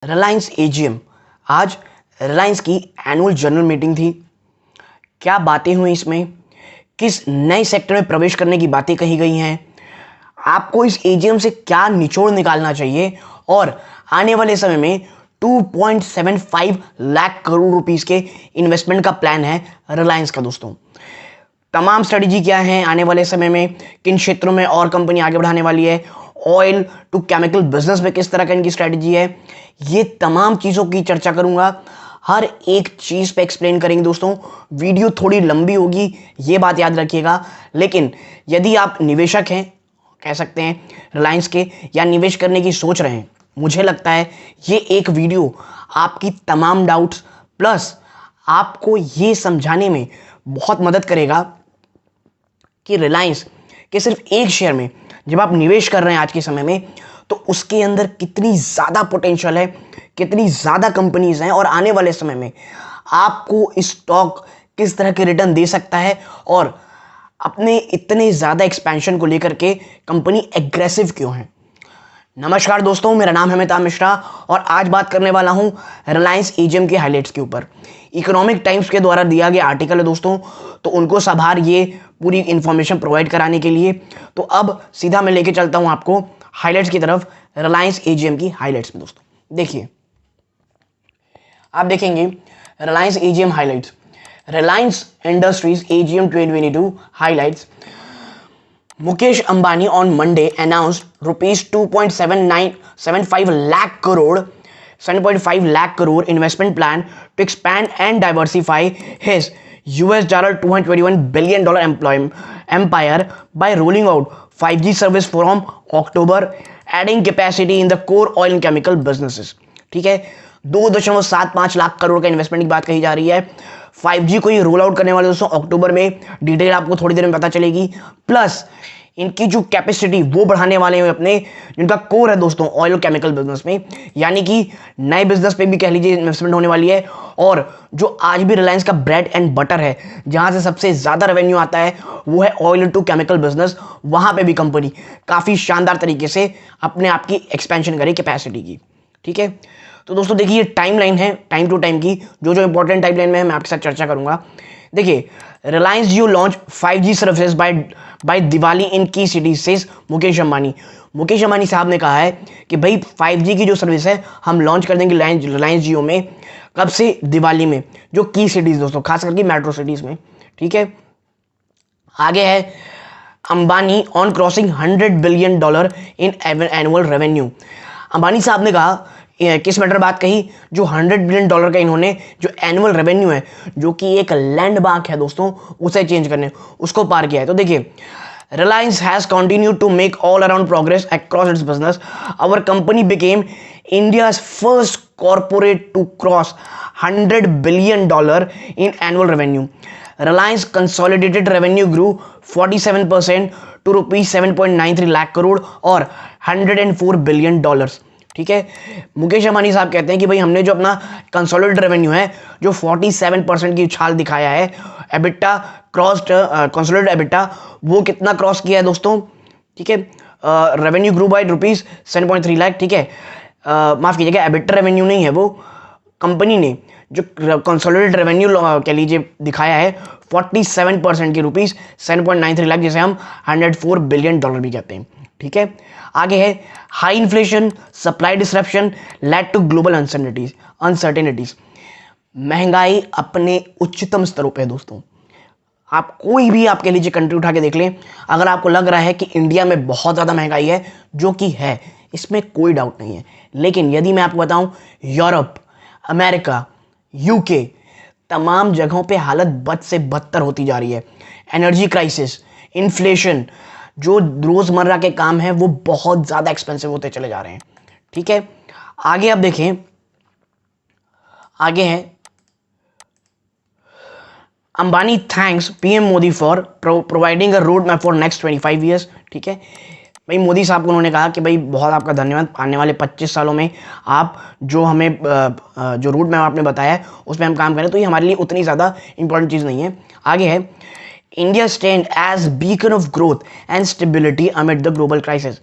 Reliance AGM. आज रिलायंस की annual general meeting थी। क्या बातें हुई इसमें, किस नए सेक्टर में प्रवेश करने की बातें कही गई हैं, आपको इस एजीएम से क्या निचोड़ निकालना चाहिए और आने वाले समय में 2.75 लाख करोड़ रुपीस के इन्वेस्टमेंट का प्लान है रिलायंस का। दोस्तों, तमाम स्ट्रेटेजी क्या है आने वाले समय में, किन क्षेत्रों में और कंपनी आगे बढ़ाने वाली है, ऑयल टू केमिकल बिजनेस में किस तरह का इनकी स्ट्रेटेजी है, ये तमाम चीज़ों की चर्चा करूंगा। हर एक चीज़ पे एक्सप्लेन करेंगे। दोस्तों, वीडियो थोड़ी लंबी होगी, ये बात याद रखिएगा। लेकिन यदि आप निवेशक हैं, कह सकते हैं रिलायंस के, या निवेश करने की सोच रहे हैं, मुझे लगता है ये एक वीडियो आपकी तमाम डाउट्स प्लस आपको ये समझाने में बहुत मदद करेगा कि रिलायंस के सिर्फ एक शेयर में जब आप निवेश कर रहे हैं आज के समय में, तो उसके अंदर कितनी ज़्यादा पोटेंशियल है, कितनी ज़्यादा कंपनीज हैं और आने वाले समय में आपको स्टॉक किस तरह के रिटर्न दे सकता है और अपने इतने ज़्यादा एक्सपेंशन को लेकर के कंपनी एग्रेसिव क्यों है। नमस्कार दोस्तों, मेरा नाम है अमिताभ मिश्रा और आज बात करने वाला हूं रिलायंस एजीएम के हाइलाइट्स के ऊपर। इकोनॉमिक टाइम्स के द्वारा दिया गया आर्टिकल है दोस्तों, तो उनको आभार ये पूरी इंफॉर्मेशन प्रोवाइड कराने के लिए। तो अब सीधा मैं लेके चलता हूं आपको हाइलाइट्स की तरफ, रिलायंस एजीएम की हाइलाइट्स में। दोस्तों देखिए, आप देखेंगे Reliance AGM highlights, Reliance industries AGM 2022 highlights. Mukesh Ambani on Monday announced rupees 2.7975 lakh crore 7.5 lakh crore investment plan to expand and diversify his $221 billion empire by rolling out 5G service from October, adding capacity in the core oil and chemical businesses. ठीक है, 2.75 लाख करोड़ का investment की बात कही जा रही है। 5G को ये रोल आउट करने वाले दोस्तों अक्टूबर में, डिटेल आपको थोड़ी देर में पता चलेगी। प्लस इनकी जो कैपेसिटी वो बढ़ाने वाले हैं अपने, जिनका कोर है दोस्तों ऑयल और केमिकल बिजनेस में, यानी कि नए बिजनेस पे भी कह लीजिए इन्वेस्टमेंट होने वाली है। और जो आज भी रिलायंस का ब्रेड एंड बटर है, जहां से सबसे ज्यादा रेवेन्यू आता है, वो है ऑयल टू केमिकल बिजनेस। वहां पे भी कंपनी काफी शानदार तरीके से अपने आप की एक्सपेंशन करे कैपेसिटी की। ठीक है, तो दोस्तों देखिए, ये टाइमलाइन है टाइम टू टाइम की, जो जो इंपॉर्टेंट टाइमलाइन में है मैं आपके साथ चर्चा करूंगा। देखिए, Reliance Jio launch 5G services by Diwali in key cities से मुकेश अंबानी। मुकेश अंबानी साहब ने कहा है कि भाई 5G की जो सर्विस है हम लॉन्च कर देंगे रिलायंस जियो में। कब से? दिवाली में, जो की सिटीज दोस्तों, खास करके मेट्रो सिटीज में। ठीक है, आगे है Ambani on crossing $100 billion in annual revenue. Ambani साहब ने कहा, किस मैटर बात कही, जो $100 बिलियन का इन्होंने जो एनुअल रेवेन्यू है, जो कि एक लैंडमार्क है दोस्तों, उसे चेंज करने, उसको पार किया है। तो देखिए, Reliance has continued to make all around progress across its business. Our company became India's first corporate to cross $100 billion in annual revenue. Reliance consolidated revenue grew 47% to rupees 7.93 lakh crore और $104 बिलियन। ठीक है, मुकेश अंबानी साहब कहते हैं कि भाई हमने जो अपना कंसोलिडेटेड रेवेन्यू है, जो 47% की उछाल दिखाया है, एबिटा क्रॉस्ड, कंसोलिडेटेड एबिटा वो कितना क्रॉस किया है दोस्तों। ठीक है, revenue grew by rupees 7.3 lakh. ठीक है, माफ कीजिएगा, एबिटा रेवेन्यू नहीं है, वो कंपनी ने जो कंसोलिडेटेड रेवेन्यू कह लीजिए दिखाया है 47% की रुपीज 7.93 लाख, जिसे हम $104 बिलियन भी कहते हैं। ठीक है, आगे है high inflation, supply disruption led to global uncertainties. महंगाई अपने उच्चतम स्तरों पे है दोस्तों। आप कोई भी आप कह लीजिए कंट्री उठा के देख लें, अगर आपको लग रहा है कि इंडिया में बहुत ज़्यादा महंगाई है, जो कि है, इसमें कोई डाउट नहीं है। लेकिन यदि मैं आपको बताऊं, यूरोप, अमेरिका, यूके, तमाम जगहों पे हालत बद से बदतर होती जा रही है। एनर्जी क्राइसिस, इन्फ्लेशन, जो रोजमर्रा के काम हैं वो बहुत ज्यादा एक्सपेंसिव होते चले जा रहे हैं। ठीक है, आगे आप देखें, आगे है Ambani thanks PM Modi for providing a road map for next 25 years. ठीक है भाई, मोदी साहब को उन्होंने कहा कि भाई बहुत आपका धन्यवाद, आने वाले 25 सालों में आप जो हमें जो रोड मैप आपने बताया है उस पर हम काम करें। तो ये हमारे लिए उतनी ज़्यादा इंपॉर्टेंट चीज़ नहीं है। आगे है India stand as beacon of growth and stability amid the global crisis.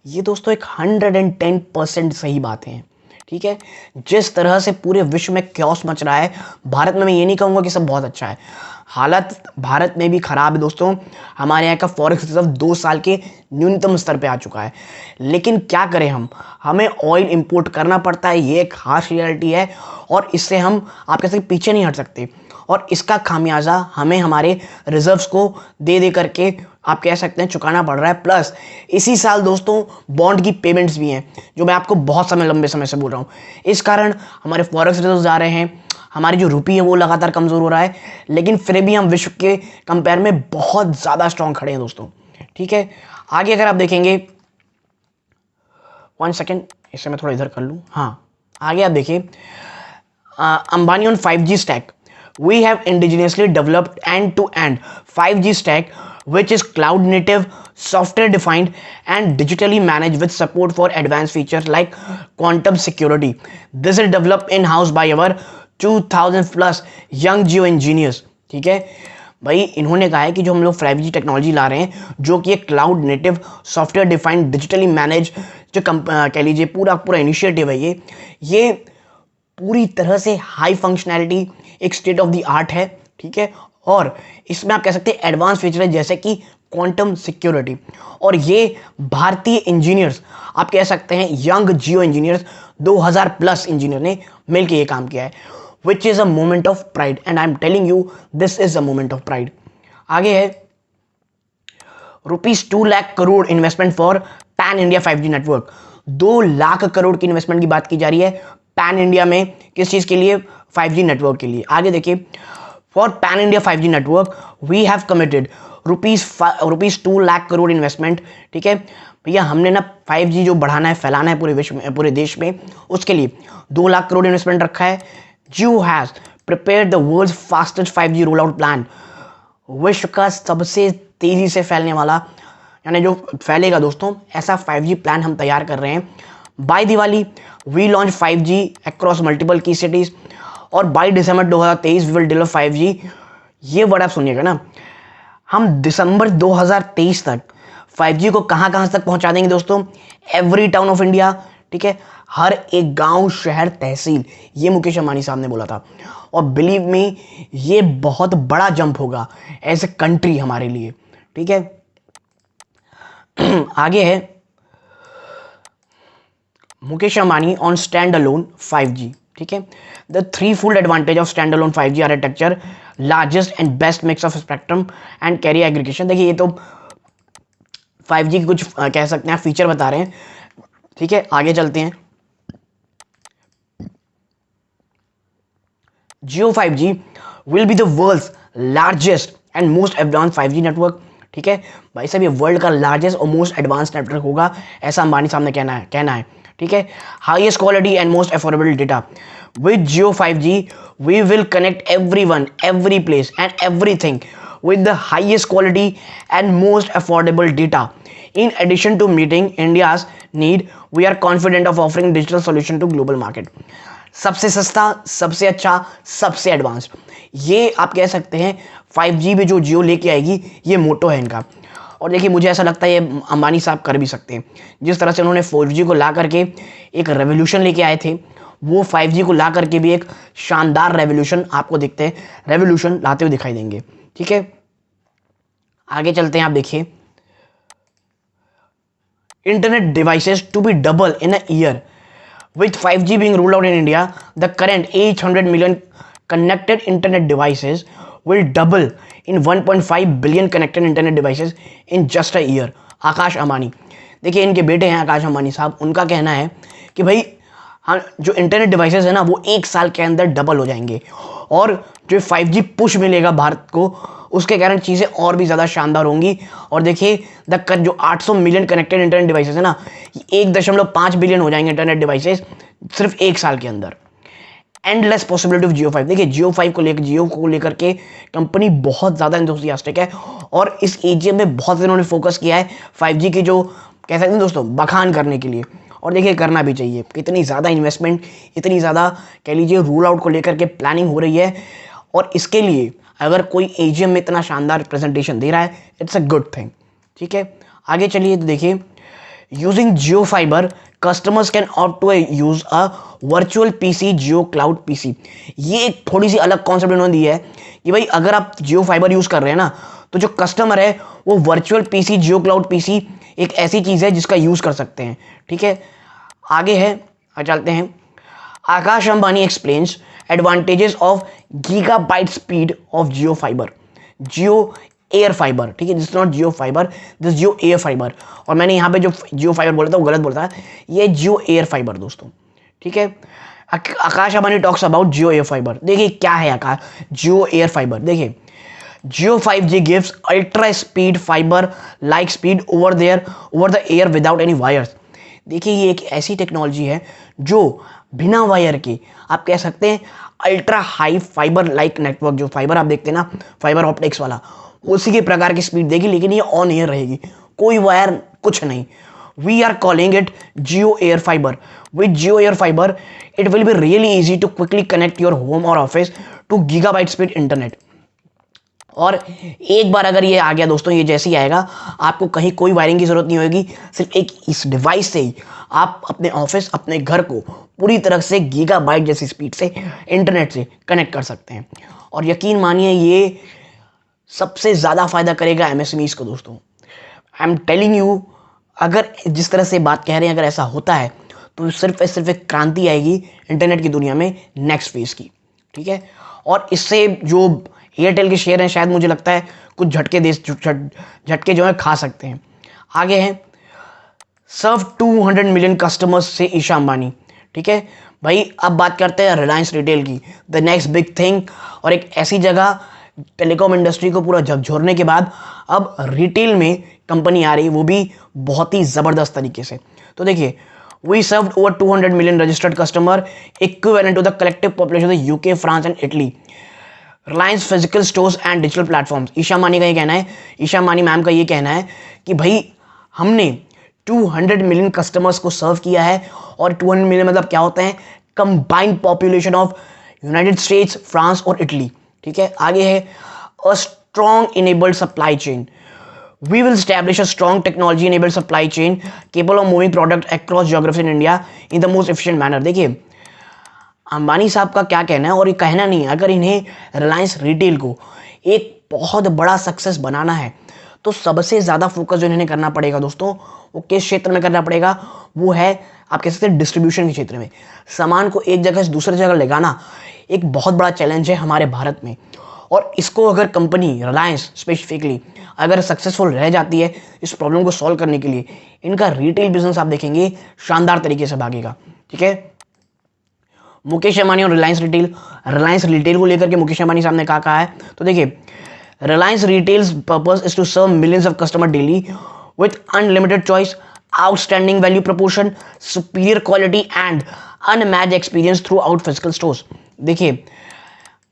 ये दोस्तों एक 110% सही बात है। ठीक है, जिस तरह से पूरे विश्व में क्योस मच रहा है, भारत में मैं ये नहीं कहूँगा कि सब बहुत अच्छा है, हालत भारत में भी ख़राब है दोस्तों। हमारे यहाँ का फॉरेक्स रिजर्व 2 साल के न्यूनतम स्तर पे आ चुका है। लेकिन क्या करें, हमें ऑयल इंपोर्ट करना पड़ता है, ये एक हार्श रियलिटी है और इससे हम आप कह सकते पीछे नहीं हट सकते। और इसका खामियाजा हमें हमारे रिजर्व्स को दे दे करके आप कह सकते हैं चुकाना पड़ रहा है। प्लस इसी साल दोस्तों बॉन्ड की पेमेंट्स भी हैं, जो मैं आपको बहुत लंबे समय से बोल रहा हूँ। इस कारण हमारे फॉरेक्स रिजर्व्स जा रहे हैं, हमारी जो रुपये है वो लगातार कमज़ोर हो रहा है, लेकिन फिर भी हम विश्व के कंपेयर में बहुत ज़्यादा स्ट्रॉन्ग खड़े हैं दोस्तों। ठीक है, आगे अगर आप देखेंगे, 1 सेकेंड, इसे मैं थोड़ा इधर कर लूँ। हाँ, आगे आप देखिए, Ambani on 5G stack, we have indigenously developed end-to-end 5G stack which is cloud native, software defined and digitally managed with support for advanced features like quantum security. This is developed in-house by our 2000 plus young geo engineers. ठीक है भाई, इन्होंने कहा है कि जो हम लोग 5G टेक्नोलॉजी ला रहे हैं, जो कि एक cloud native, software defined, digitally manage, जो कह लीजिए पूरा इनिशिएटिव है, ये पूरी तरह से हाई फंक्शनैलिटी, एक स्टेट ऑफ द आर्ट है। ठीक है, और इसमें आप कह सकते हैं एडवांस फीचर है जैसे कि क्वांटम सिक्योरिटी। और ये भारतीय इंजीनियर्स, आप कह सकते हैं यंग जियो इंजीनियर्स, 2000 प्लस इंजीनियर ने मिलकर ये काम किया है, which is a moment of pride and I am telling you this is a moment of pride. आगे है ₹2 lakh crore investment for pan India 5G network. 2 lakh crore की इन्वेस्टमेंट की बात की जा रही है पैन इंडिया में, किस चीज़ के लिए? 5G नेटवर्क के लिए। आगे देखिए, for pan India 5G network we have committed ₹2 lakh crore investment. ठीक है भैया, हमने ना 5G जो बढ़ाना है, फैलाना है पूरे विश्व में, पूरे देश में, उसके लिए 2 लाख करोड़ इन्वेस्टमेंट रखा है। Jio has prepare the world fastest 5G roll out plan. विश्व का सबसे तेजी से फैलने वाला, यानी जो फैलेगा दोस्तों, ऐसा 5G प्लान हम तैयार कर रहे हैं। By Diwali we launch 5G across multiple key cities, और by December 2023 we will deliver 5G। ये वर्ड आप सुनिएगा ना, हम दिसंबर 2023 तक 5G को कहां तक पहुंचा देंगे दोस्तों? Every town of India. ठीक है, हर एक गांव, शहर, तहसील, ये मुकेश अंबानी साहब ने बोला था। और बिलीव मी, ये बहुत बड़ा जंप होगा एज ए कंट्री हमारे लिए। ठीक है, आगे है Mukesh Ambani on stand alone 5G। ठीक है, the 3-fold advantage of stand alone 5G architecture, largest and best mix of spectrum and carry aggregation. देखिए, ये तो 5G की कुछ कह सकते हैं फीचर बता रहे हैं। ठीक है, आगे चलते हैं। Jio 5G will be the world's largest and most advanced 5G network. ठीक है भाई साहब, ये वर्ल्ड का लार्जेस्ट और मोस्ट एडवांस नेटवर्क होगा, ऐसा अंबानी साहब ने कहना है। ठीक है, highest quality and most affordable data. With Jio 5G we will connect everyone, every place and everything with the highest quality and most affordable data. In addition to meeting India's need, we are confident of offering digital solution to global market. सबसे सस्ता, सबसे अच्छा, सबसे advanced, ये आप कह सकते हैं 5G में जो जियो लेके आएगी, ये मोटो है इनका। और देखिए, मुझे ऐसा लगता है ये अंबानी साहब कर भी सकते हैं। जिस तरह से उन्होंने 4G को ला करके एक रेवोल्यूशन लेके आए थे, वो 5G को ला करके भी एक शानदार रेवोल्यूशन आपको दिखते हैं, रेवोल्यूशन लाते हुए दिखाई देंगे। ठीक है, आगे चलते हैं। आप देखिए, internet devices to be double in a year with 5G being rolled out in India. The current 800 million connected internet devices will double in 1.5 billion connected internet devices in just a year. Akash Ambani, देखिए इनके बेटे हैं आकाश अंबानी साहब, उनका कहना है कि भाई हाँ, जो इंटरनेट डिवाइसेस है ना, वो 1 साल के अंदर डबल हो जाएंगे, और जो 5G पुश मिलेगा भारत को, उसके कारण चीज़ें और भी ज़्यादा शानदार होंगी। और देखिए, जो 800 मिलियन कनेक्टेड इंटरनेट डिवाइसेस है ना, 1.5 बिलियन हो जाएंगे इंटरनेट डिवाइसेस सिर्फ 1 साल के अंदर। Endless possibility of Jio 5। देखिए, जियो को लेकर के कंपनी बहुत ज़्यादा एंथुसियास्टिक है, और इस एजीएम में बहुत इन्होंने फोकस किया है 5G की, जो कह सकते हैं दोस्तों, बखान करने के लिए। और देखिए, करना भी चाहिए। इतनी ज़्यादा इन्वेस्टमेंट, इतनी ज़्यादा कह लीजिए रोल आउट को लेकर के प्लानिंग हो रही है, और इसके लिए अगर कोई एजीएम में इतना शानदार प्रेजेंटेशन दे रहा है, इट्स अ गुड थिंग। ठीक है, आगे चलिए तो देखिए, using Jio fiber customers can opt to use a virtual PC Jio cloud PC. ये एक थोड़ी सी अलग कॉन्सेप्ट इन्होंने दी है कि भाई अगर आप जियो फाइबर यूज कर रहे हैं ना, तो जो कस्टमर है वो virtual PC Jio cloud PC एक ऐसी चीज है जिसका यूज कर सकते हैं। ठीक है, आगे है, चलते हैं। Akash Ambani explains advantages of gigabyte speed of Jio fiber, Jio air fiber. ठीक है, this not Jio fiber, this Jio air fiber. और मैंने यहाँ पे जो जियो फाइबर बोला था वो गलत बोला था, ये जियो एयर फाइबर दोस्तों। ठीक है, Akash Ambani talks about Jio air fiber. देखिए क्या है आकाश जियो एयर फाइबर। देखिए, जियो 5G gives ultra speed fiber like speed over the air without any wires। देखिए ये एक ऐसी टेक्नोलॉजी है जो बिना वायर के, आप कह सकते हैं ultra high fibre like network, जो फाइबर आप देखते हैं ना फाइबर ऑप्टिक्स वाला, उसी के प्रकार की स्पीड देगी, लेकिन ये ऑन एयर रहेगी, कोई वायर कुछ नहीं। We are calling it Jio air fiber. With Jio air fiber it will be really easy to quickly connect your home और office to gigabyte speed internet. और एक बार अगर ये आ गया दोस्तों, ये जैसे ही आएगा आपको कहीं कोई वायरिंग की जरूरत नहीं होगी, सिर्फ एक इस डिवाइस से ही आप अपने ऑफिस अपने घर को पूरी तरह से गीगाबाइट जैसी स्पीड से इंटरनेट से कनेक्ट कर सकते हैं। और यकीन मानिए ये सबसे ज़्यादा फायदा करेगा एमएसएमईज को दोस्तों। आई एम टेलिंग यू, अगर जिस तरह से बात कह रहे हैं अगर ऐसा होता है तो सिर्फ एक क्रांति आएगी इंटरनेट की दुनिया में नेक्स्ट फेज की। ठीक है, और इससे जो एयरटेल के शेयर हैं शायद मुझे लगता है कुछ झटके जो है खा सकते हैं। आगे हैं सर्व 200 मिलियन कस्टमर्स से ईशा अंबानी। ठीक है भाई, अब बात करते हैं रिलायंस रिटेल की, द नेक्स्ट बिग थिंग। और एक ऐसी जगह टेलीकॉम इंडस्ट्री को पूरा झकझोरने के बाद अब रिटेल में कंपनी आ रही, वो भी बहुत ही ज़बरदस्त तरीके से। तो देखिए, we served over 200 million registered customer equivalent to the collective population of UK, France and Italy. Reliance physical stores and digital platforms. Isha Ambani का ये कहना है, ईशा अंबानी मैम का ये कहना है कि भाई हमने 200 मिलियन कस्टमर्स को सर्व किया है। और 200 मिलियन मतलब क्या होता है, combined population of United states, France और इटली। ठीक है, आगे है a strong enabled supply chain. We will establish a strong technology-enabled supply chain capable of moving product across geography in India in the most efficient manner। देखिए अंबानी साहब का क्या कहना है, और ये कहना नहीं है, अगर इन्हें रिलायंस रिटेल को एक बहुत बड़ा सक्सेस बनाना है तो सबसे ज़्यादा फोकस जो इन्हें करना पड़ेगा दोस्तों, वो किस क्षेत्र में करना पड़ेगा, वो है आप कह सकते हैं डिस्ट्रीब्यूशन के क्षेत्र में। सामान को एक जगह से दूसरी जगह ले जाना एक बहुत बड़ा चैलेंज है हमारे भारत में, और इसको अगर कंपनी रिलायंस स्पेसिफिकली अगर सक्सेसफुल रह जाती है इस प्रॉब्लम को सॉल्व करने के लिए, इनका रिटेल बिजनेस आप देखेंगे शानदार तरीके से भागेगा। ठीक है, मुकेश अंबानी और रिलायंस रिटेल को लेकर के मुकेश अंबानी साहब ने कहा है, तो देखिए Reliance retail's purpose is to serve millions of customer daily with unlimited choice, outstanding value proportion, superior quality and unmatched experience throughout physical stores. देखिए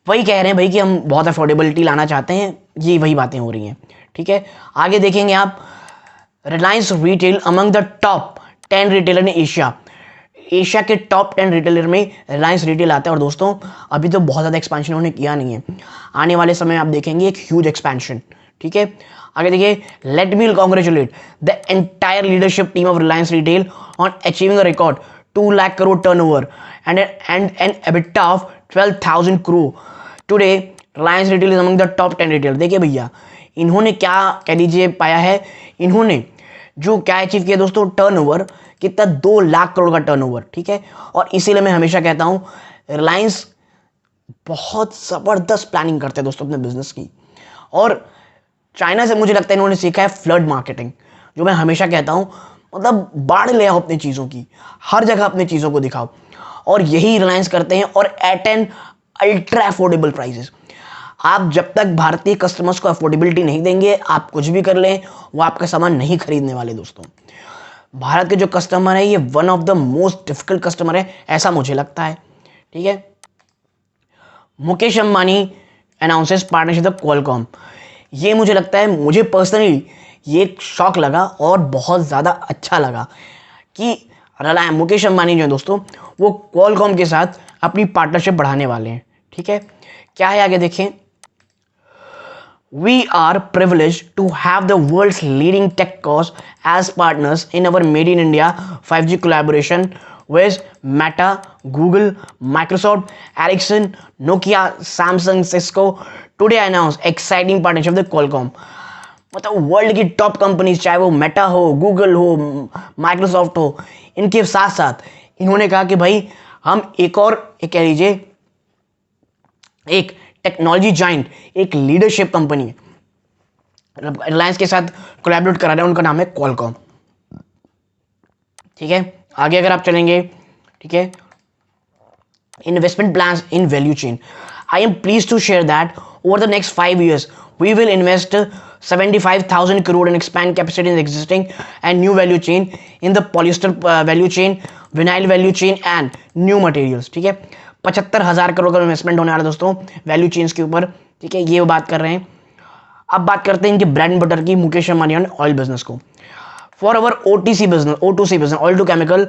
वही कह रहे हैं भाई कि हम बहुत अफोर्डेबिलिटी लाना चाहते हैं, ये वही बातें हो रही हैं। ठीक है, आगे देखेंगे आप Reliance retail among the top 10 retailer in Asia के टॉप 10 रिटेलर में रिलायंस रिटेल आता है। और दोस्तों अभी तो बहुत ज़्यादा एक्सपेंशन उन्होंने किया नहीं है, आने वाले समय आप देखेंगे एक ह्यूज एक्सपेंशन। ठीक है, आगे देखिए, let me congratulate the entire leadership team of Reliance retail on achieving a record 2 lakh crore turnover and an EBITDA of 12,000 crore. Today Reliance retail is among the top 10 retail. देखिए भैया इन्होंने क्या कह लीजिए पाया है, इन्होंने जो क्या अचीव किया दोस्तों, टर्नओवर कितना, 2 लाख करोड़ का टर्नओवर। ठीक है, और इसीलिए मैं हमेशा कहता हूं रिलायंस बहुत ज़बरदस्त प्लानिंग करते हैं दोस्तों अपने बिजनेस की। और चाइना से मुझे लगता है इन्होंने सीखा है फ्लड मार्केटिंग, जो मैं हमेशा कहता हूं, मतलब बाढ़ ले आओ अपनी चीज़ों की, हर जगह अपनी चीज़ों को दिखाओ, और यही रिलायंस करते हैं, और at an ultra affordable prices. आप जब तक भारतीय कस्टमर्स को अफोर्डेबिलिटी नहीं देंगे, आप कुछ भी कर लें, वो आपका सामान नहीं खरीदने वाले दोस्तों। भारत के जो कस्टमर है ये one of the most difficult customer है, ऐसा मुझे लगता है। ठीक है, Mukesh Ambani announces partnership with Qualcomm. ये मुझे लगता है, मुझे पर्सनली ये शॉक लगा और बहुत ज़्यादा अच्छा लगा कि मुकेश अंबानी जो है दोस्तों वो क्वालकॉम के साथ अपनी पार्टनरशिप बढ़ाने वाले हैं। ठीक है, क्या है आगे देखें, We are privileged to have the world's leading tech cos as partners in our Made in India 5G collaboration with Meta, Google, Microsoft, Ericsson, Nokia, Samsung, Cisco. Today I announced exciting partnership with Qualcomm. मतलब world की top companies, चाहे वो Meta हो, Google हो, Microsoft हो, इनके साथ साथ इन्होंने कहा कि भाई हम एक और कह लीजिए एक टेक्नोलॉजी जाइंट, एक लीडरशिप कंपनी रिलायंस के साथ कोलैबोरेट करा रहे हैं, उनका नाम है क्वालकॉम। ठीक है, आगे अगर आप चलेंगे, ठीक है, investment plans in value chain. I am pleased to share that over the next 5 years, we will invest 75,000 crore and expand capacity in the existing and new value chain in the polyester value chain, vinyl value chain and new materials. ठीक है, 75,000 करोड़ का investment होने वाला है दोस्तों value chains के ऊपर। ठीक है, ये वो बात कर रहे हैं। अब बात करते हैं इनके ब्रांड बटर की, मुकेश अंबानी और ऑयल बिजनेस को। For our OTC business, O2C business, oil to chemical,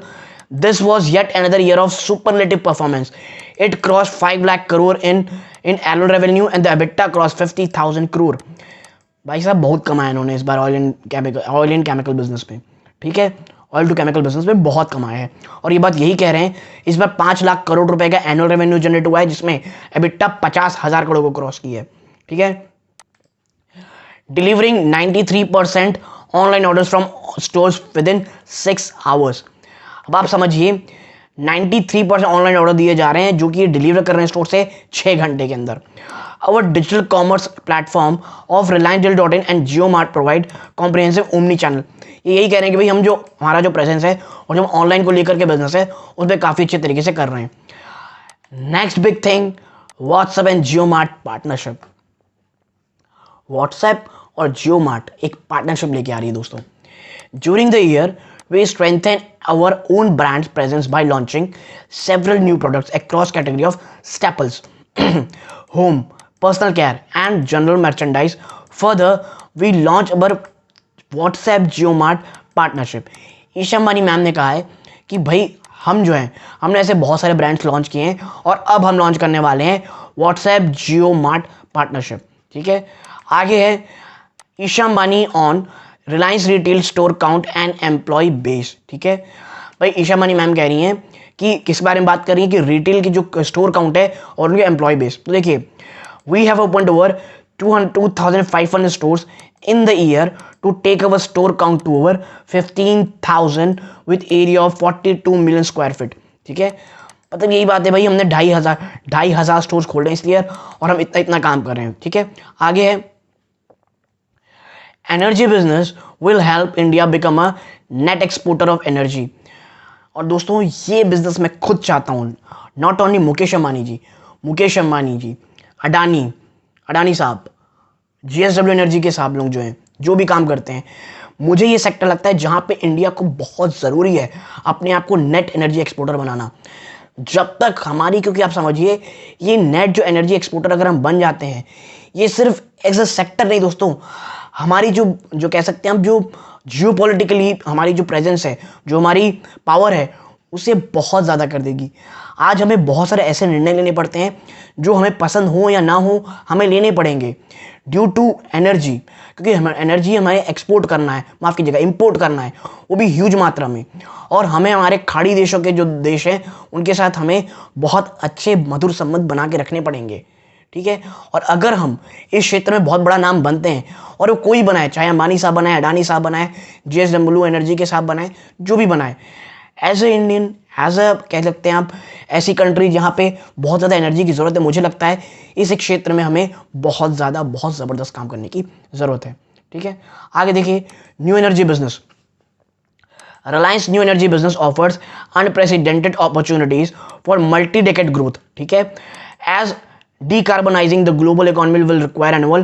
this was yet another year of superlative performance. It crossed 5 lakh crore in annual revenue and the EBITDA crossed 50,000 crore. भाई साहब बहुत कमाया इन्होंने इस बार oil and chemical business में। ठीक है, oil to chemical business में बहुत कमाया है, और ये बात यही कह रहे हैं इस बार 5 लाख करोड़ रुपए का एनुअल रेवेन्यू जनरेट हुआ है, जिसमें EBITDA 50,000 करोड़ को क्रॉस की है। ठीक है, delivering 93% online orders from stores with in 6 hours. अब आप समझिए 93% ऑनलाइन ऑर्डर दिए जा रहे हैं जो कि डिलीवर कर रहे हैं स्टोर से 6 घंटे के अंदर। Our digital commerce platform of reliancedigital.in and JioMart provide comprehensive omni channel. ये यही कह रहे हैं कि भाई हम जो हमारा जो प्रेजेंस है और जो ऑनलाइन को लेकर के बिजनेस है उस पर काफ़ी अच्छे तरीके से कर रहे हैं। Next big thing, WhatsApp and JioMart partnership. WhatsApp और JioMart एक पार्टनरशिप लेके आ रही है दोस्तों। During the year we strengthen our own brand presence by launching several new products across category of staples, home, personal care and general merchandise. Further, we launch our WhatsApp JioMart partnership. Isha Ambani ma'am ने कहा है कि भाई हम जो हैं हमने ऐसे बहुत सारे ब्रांड्स लॉन्च किए हैं और अब हम लॉन्च करने वाले हैं WhatsApp JioMart पार्टनरशिप। ठीक है, आगे है Isha Ambani on Reliance retail store count and employ base. ठीक है भाई, ईशा अंबानी मैम कह रही हैं कि किस बारे में बात कर रही है कि रिटेल की जो स्टोर काउंट है और उनके एम्प्लॉय बेस। तो देखिए, we have opened over 2,500 stores in the year to take our store count to over 15,000 with area of 42 million square feet. ठीक है, मतलब यही बात है भाई, हमने 2,500 स्टोर्स खोल रहे हैं इसलिए और हम इतना काम कर रहे हैं। ठीक है, आगे है energy business will help India become a net exporter of energy. और दोस्तों ये बिजनेस मैं खुद चाहता हूँ, नॉट ओनली मुकेश अंबानी जी, अडानी साहब, JSW एनर्जी के साहब लोग जो हैं जो भी काम करते हैं, मुझे ये सेक्टर लगता है जहाँ पे इंडिया को बहुत ज़रूरी है अपने आप को नेट एनर्जी एक्सपोर्टर बनाना। जब तक हमारी, क्योंकि आप समझिए ये नेट जो एनर्जी एक्सपोर्टर अगर हम बन जाते हैं, ये सिर्फ एज अ सेक्टर नहीं दोस्तों, हमारी जो कह सकते हैं हम जो जियोपॉलिटिकली हमारी जो प्रेजेंस है, जो हमारी पावर है, उसे बहुत ज़्यादा कर देगी। आज हमें बहुत सारे ऐसे निर्णय लेने पड़ते हैं जो हमें पसंद हो या ना हो, हमें लेने पड़ेंगे ड्यू टू एनर्जी, क्योंकि हमें एनर्जी हमें एक्सपोर्ट करना है, माफ़ कीजिएगा इंपोर्ट करना है, वो भी ह्यूज मात्रा में। और हमें हमारे खाड़ी देशों के जो देश हैं उनके साथ हमें बहुत अच्छे मधुर संबंध बना के रखने पड़ेंगे। ठीक है, और अगर हम इस क्षेत्र में बहुत बड़ा नाम बनते हैं, और वो कोई बनाए, चाहे अंबानी साहब बनाए, अडानी साहब बनाए, JSW एनर्जी के साहब बनाए, जो भी बनाए, as a Indian, as a कह सकते हैं आप ऐसी कंट्री जहाँ पे बहुत ज़्यादा एनर्जी की ज़रूरत है, मुझे लगता है इस क्षेत्र में हमें बहुत ज़बरदस्त काम करने की ज़रूरत है। ठीक है, आगे देखिए new energy business. Reliance New Energy Business offers unprecedented opportunities for multi-decade growth. ठीक है, as decarbonizing the global economy will require annual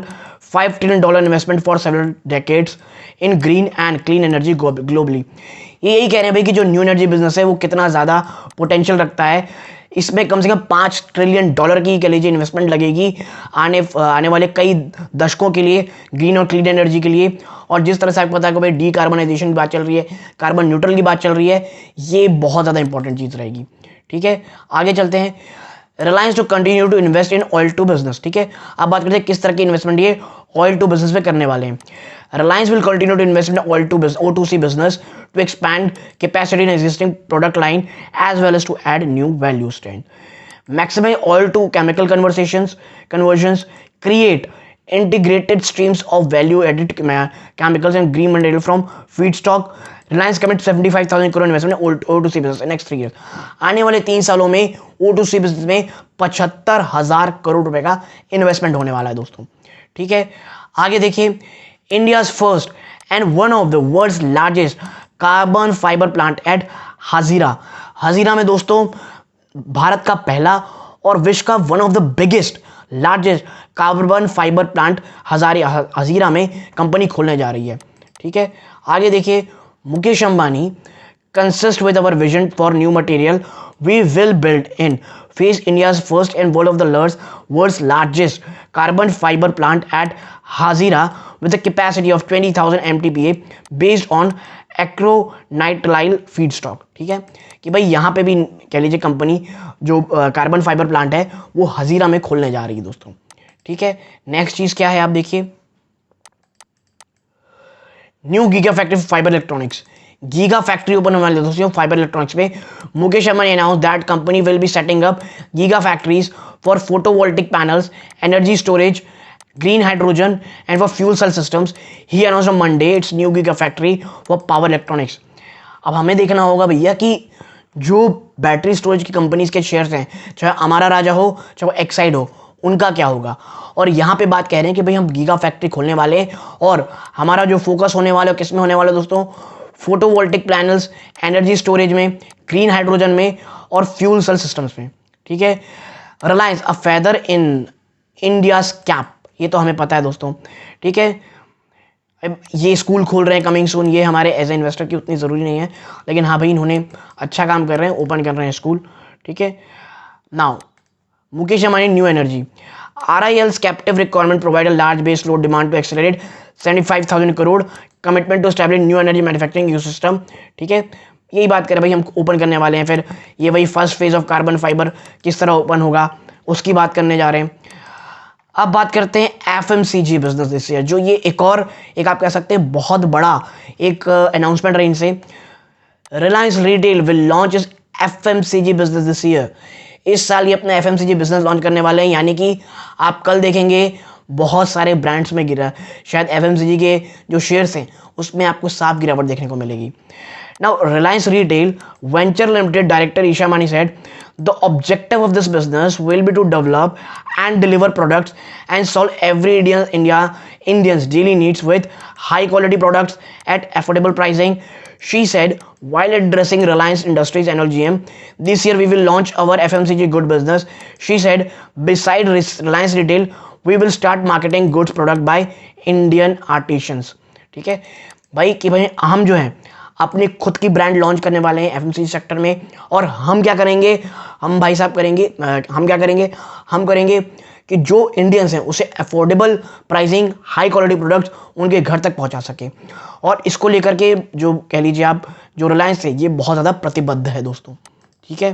$5 trillion investment for several decades in green and clean energy globally. ये यही कह रहे हैं भाई कि जो न्यू एनर्जी बिजनेस है वो कितना ज़्यादा पोटेंशियल रखता है। इसमें कम से कम $5 ट्रिलियन की कह लीजिए इन्वेस्टमेंट लगेगी आने वाले कई दशकों के लिए, ग्रीन और क्लीन एनर्जी के लिए। और जिस तरह से आपको पता है कि भाई डीकार्बनाइजेशन की बात चल रही है, कार्बन न्यूट्रल की बात चल रही है, ये बहुत ज़्यादा इंपॉर्टेंट चीज़ रहेगी। ठीक है, आगे चलते हैं। Reliance to continue to invest in oil to business. ठीक है, अब बात करते हैं किस तरह की इन्वेस्टमेंट ये ऑयल टू बिजनेस में करने वाले हैं। Reliance will continue to invest in oil to O2C business to expand capacity in existing product line as well as to add new value stream, maximize oil to chemical conversions, create integrated streams of value added chemicals and green material from feedstock. Reliance commit 75,000 crore investment in O2C business in next 3 years. आने वाले 3 सालों में O2C business में 75,000 करोड़ रुपए का investment होने वाला है दोस्तों। ठीक है, आगे देखिए, India's first and one of the world's largest carbon fibre plant at Hazira. Hazira में दोस्तों भारत का पहला और विश्व का one of the biggest largest carbon fibre plant Hazira में कंपनी खोलने जा रही है। ठीक है, आगे देखिए, Mukesh Ambani consist with our vision for new material we will build in phase India's first and one of the world's largest carbon fibre plant at Hazira with a capacity of 20,000 MTPA based on acrylonitrile feedstock। ठीक है, कि भाई यहाँ पे भी कह लीजिए company जो कार्बन फाइबर प्लांट है वो हजीरा में खोलने जा रही है दोस्तों। ठीक है, नेक्स्ट चीज क्या है आप देखिए, new giga factory fibre electronics. Giga factory open होने वाली है दोस्तों फाइबर इलेक्ट्रॉनिक्स में। Mukesh Ambani announce that company will be setting up giga factories for photovoltaic panels, energy storage, green hydrogen and for fuel cell systems. He announced on Monday its new gigafactory for power electronics. अब हमें देखना होगा भैया कि जो battery storage की companies के shares हैं, चाहे अमारा राजा हो चाहे वो एक्साइड हो, उनका क्या होगा। और यहाँ पे बात कह रहे हैं कि भाई हम गीगा फैक्ट्री खोलने वाले हैं और हमारा जो फोकस होने वाला है किस में होने वाला है दोस्तों, फोटोवोल्टिक पैनल्स, एनर्जी स्टोरेज में, ग्रीन हाइड्रोजन में और फ्यूल सेल सिस्टम्स में। ठीक है, Reliance a feather in India's cap, ये तो हमें पता है दोस्तों। ठीक है, ये स्कूल खोल रहे हैं कमिंग सून, ये हमारे एज ए इन्वेस्टर की उतनी ज़रूरी नहीं है, लेकिन हाँ भाई इन्होंने अच्छा काम कर रहे हैं, ओपन कर रहे हैं स्कूल। ठीक है, now Mukesh Ambani new energy, RIL's captive requirement provide a large base load demand to accelerate 75,000 crore commitment to establish new energy manufacturing ecosystem. ठीक है, यही बात करें भाई हम ओपन करने वाले हैं, फिर ये वही first phase of carbon fibre किस तरह ओपन होगा उसकी बात करने जा रहे हैं। अब बात करते हैं FMCG बिजनेस दिस ईयर, जो ये एक आप कह सकते हैं बहुत बड़ा एक अनाउंसमेंट रही इनसे। रिलायंस रिटेल विल लॉन्च इस FMCG बिजनेस दिस ईयर। इस साल ये अपना FMCG बिजनेस लॉन्च करने वाले हैं, यानी कि आप कल देखेंगे बहुत सारे ब्रांड्स में गिरा, शायद FMCG के जो शेयर्स हैं उसमें आपको साफ गिरावट देखने को मिलेगी। Now, Reliance Retail Venture Limited Director Isha Mani said, the objective of this business will be to develop and deliver products and solve every Indian's daily needs with high quality products at affordable pricing. She said, while addressing Reliance Industries annual GM, this year we will launch our FMCG good business. She said, beside Reliance Retail, we will start marketing goods product by Indian artisans. ठीक है भाई, कि भाई हम जो हैं अपनी खुद की ब्रांड लॉन्च करने वाले हैं FMCG सेक्टर में, और हम क्या करेंगे, हम भाई साहब करेंगे, हम क्या करेंगे, हम करेंगे कि जो इंडियंस हैं उसे affordable pricing, high quality products उनके घर तक पहुंचा सके। और इसको लेकर के जो कह लीजिए आप जो रिलायंस है ये बहुत ज़्यादा प्रतिबद्ध है दोस्तों। ठीक है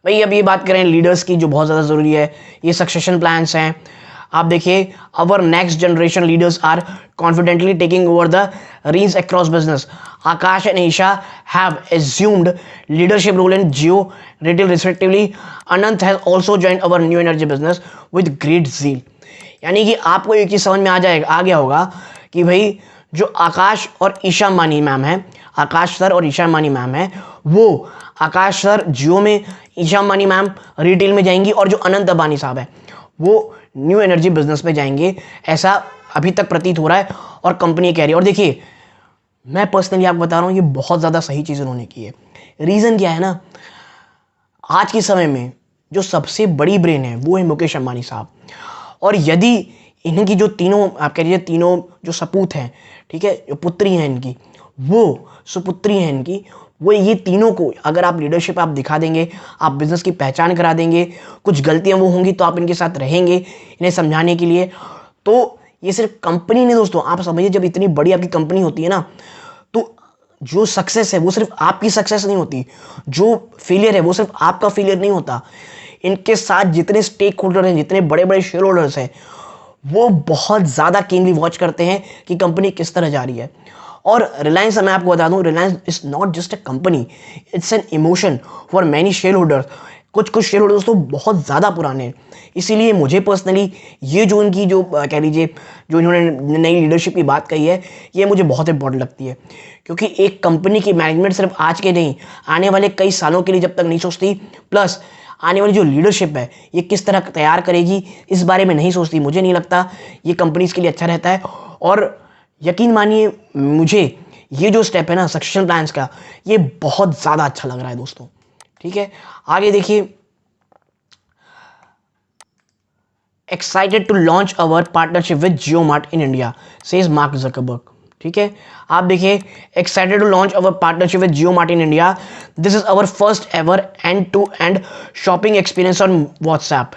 भाई, अब ये बात करें लीडर्स की जो बहुत ज़्यादा ज़रूरी है, ये सक्सेशन प्लान्स हैं। आप देखिए, our next generation leaders are confidently taking over the reins across business. Akash and Isha have assumed leadership role in Jio Retail respectively. Anant has also joined our new energy business with great zeal. यानी कि आपको एक चीज़ समझ में आ गया होगा कि भाई जो आकाश और ईशा मानी मैम है, आकाश सर और ईशा मानी मैम है, वो आकाश सर जियो में, ईशा मानी मैम रिटेल में जाएंगी, और जो अनंत अंबानी साहब है वो न्यू एनर्जी बिजनेस में जाएंगे, ऐसा अभी तक प्रतीत हो रहा है और कंपनी कह रही है। और देखिए, मैं पर्सनली आपको बता रहा हूँ ये बहुत ज़्यादा सही चीज़ उन्होंने की है। रीज़न क्या है ना, आज के समय में जो सबसे बड़ी ब्रेन है वो है मुकेश अंबानी साहब, और यदि इनकी जो तीनों आप कह लीजिए तीनों जो सपूत हैं, ठीक है, जो पुत्री हैं इनकी, वो सुपुत्री हैं इनकी, वो ये तीनों को अगर आप लीडरशिप आप दिखा देंगे, आप बिजनेस की पहचान करा देंगे, कुछ गलतियां वो होंगी तो आप इनके साथ रहेंगे इन्हें समझाने के लिए, तो ये सिर्फ कंपनी नहीं दोस्तों, आप समझिए जब इतनी बड़ी आपकी कंपनी होती है ना, तो जो सक्सेस है वो सिर्फ आपकी सक्सेस नहीं होती, जो फेलियर है वो सिर्फ आपका फेलियर नहीं होता। इनके साथ जितने स्टेक होल्डर हैं, जितने बड़े बड़े शेयर होल्डर्स हैं, वो बहुत ज़्यादा कीनली वॉच करते हैं कि कंपनी किस तरह जा रही है। और रिलायंस, मैं आपको बता दूं, Reliance is not just a company, it's an emotion for many share holders. कुछ शेयर होल्डर्स तो बहुत ज़्यादा पुराने हैं। इसीलिए मुझे पर्सनली ये जो इनकी जो कह लीजिए जो इन्होंने नई लीडरशिप की बात कही है, ये मुझे बहुत इंपॉर्टेंट लगती है। क्योंकि एक कंपनी की मैनेजमेंट सिर्फ आज के नहीं, आने वाले कई सालों के लिए जब तक नहीं सोचती, प्लस आने वाली जो लीडरशिप है ये किस तरह तैयार करेगी इस बारे में नहीं सोचती, मुझे नहीं लगता ये कंपनीज के लिए अच्छा रहता है। और यकीन मानिए मुझे ये जो स्टेप है ना सक्सेशन प्लान्स का, ये बहुत ज़्यादा अच्छा लग रहा है दोस्तों। ठीक है, आगे देखिए, excited to launch our partnership with Jio Mart in India, says Mark Zuckerberg. ठीक है, आप देखिए, excited to launch our partnership with Jio Mart in India, this is our first ever end to end shopping experience on WhatsApp.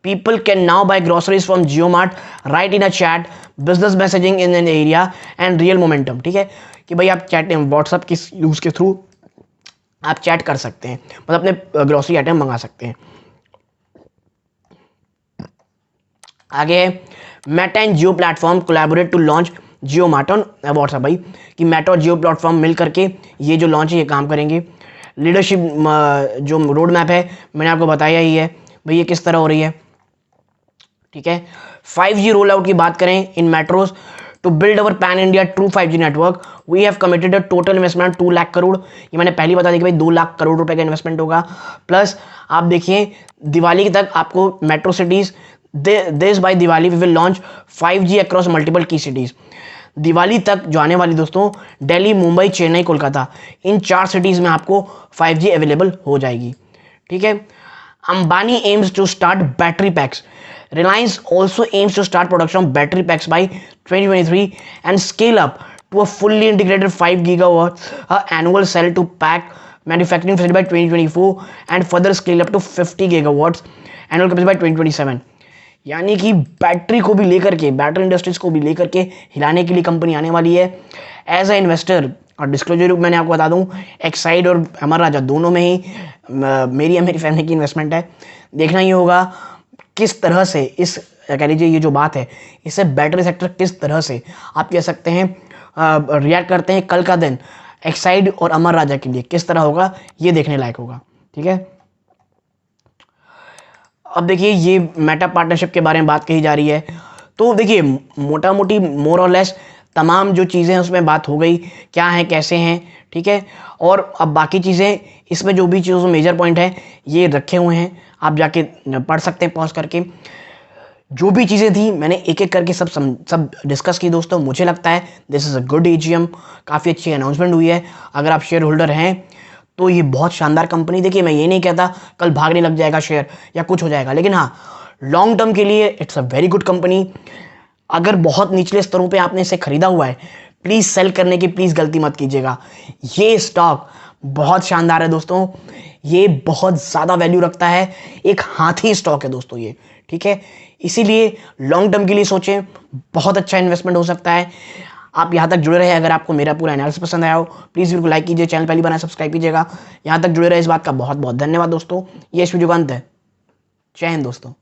People can now buy groceries from JioMart right in a chat, business messaging in an area and real momentum। ठीक है, कि भाई आप chat WhatsApp की use के through आप chat कर सकते हैं, मतलब अपने ग्रोसरी आइटम मंगा सकते हैं। आगे है, Meta and Jio platform collaborate to launch Jio Mart on WhatsApp. भाई कि मेटा और जियो प्लेटफॉर्म मिल करके ये जो लॉन्च है ये काम करेंगे। लीडरशिप जो रोड मैप है मैंने आपको बताया ही है भाई ये किस तरह हो रही है। ठीक है, 5G रोल आउट की बात करें in metros to build our pan India true 5G network, we have committed a total investment 2 lakh crore. ये मैंने पहले बता दिया कि भाई 2 लाख करोड़ रुपए का इन्वेस्टमेंट होगा। प्लस आप देखिए दिवाली तक आपको metro cities, this by Diwali we will launch 5G across multiple key cities. Diwali तक जो आने वाली दोस्तों, दिल्ली, मुंबई, चेन्नई, कोलकाता, इन 4 सिटीज में आपको 5G अवेलेबल हो जाएगी। ठीक है, Ambani aims to start battery packs, Reliance also aims to start production of battery packs by 2023 and scale up to a fully integrated 5 gigawatt annual cell to pack manufacturing facility by 2024 and further scale up to 50 gigawatts annual capacity by 2027। यानी कि battery को भी लेकर के, battery industries को भी लेकर के हिलाने के लिए कंपनी आने वाली है। एज ए इन्वेस्टर और डिस्क्लोजर मैंने आपको बता दूं, एक्साइड और अमर राजा दोनों में ही मेरी फैमिली की इन्वेस्टमेंट है। देखना ही होगा किस तरह से इस कह लीजिए ये जो बात है इससे बैटरी सेक्टर किस तरह से आप कह सकते हैं रिएक्ट करते हैं। कल का दिन एक्साइड और अमर राजा के लिए किस तरह होगा ये देखने लायक होगा। ठीक है, अब देखिए ये मेटा पार्टनरशिप के बारे में बात कही जा रही है, तो देखिए मोटा मोटी मोर और लेस तमाम जो चीज़ें हैं उसमें बात हो गई, क्या है कैसे हैं। ठीक है, और अब बाकी चीज़ें इसमें जो भी चीज़ों मेजर पॉइंट है ये रखे हुए हैं, आप जाके पढ़ सकते हैं पॉज करके। जो भी चीज़ें थी मैंने एक एक करके सब डिस्कस की दोस्तों। मुझे लगता है this is a good AGM, काफ़ी अच्छी अनाउंसमेंट हुई है। अगर आप शेयर होल्डर हैं तो ये बहुत शानदार कंपनी, देखिए मैं ये नहीं कहता कल भागने लग जाएगा शेयर या कुछ हो जाएगा, लेकिन हाँ लॉन्ग टर्म के लिए it's a very good company. अगर बहुत निचले स्तरों पे आपने इसे खरीदा हुआ है, प्लीज़ सेल करने की प्लीज़ गलती मत कीजिएगा। ये स्टॉक बहुत शानदार है दोस्तों, ये बहुत ज़्यादा वैल्यू रखता है, एक हाथी स्टॉक है दोस्तों ये। ठीक है, इसीलिए लॉन्ग टर्म के लिए सोचें, बहुत अच्छा इन्वेस्टमेंट हो सकता है। आप यहाँ तक जुड़े रहे, अगर आपको मेरा पूरा एनालिसिस पसंद आया हो प्लीज़ वीडियो को लाइक कीजिए, चैनल पहली बार सब्सक्राइब कीजिएगा। यहाँ तक जुड़े रहे इस बात का बहुत बहुत धन्यवाद दोस्तों। ये इस वीडियो का अंत है। जय हिंद दोस्तों।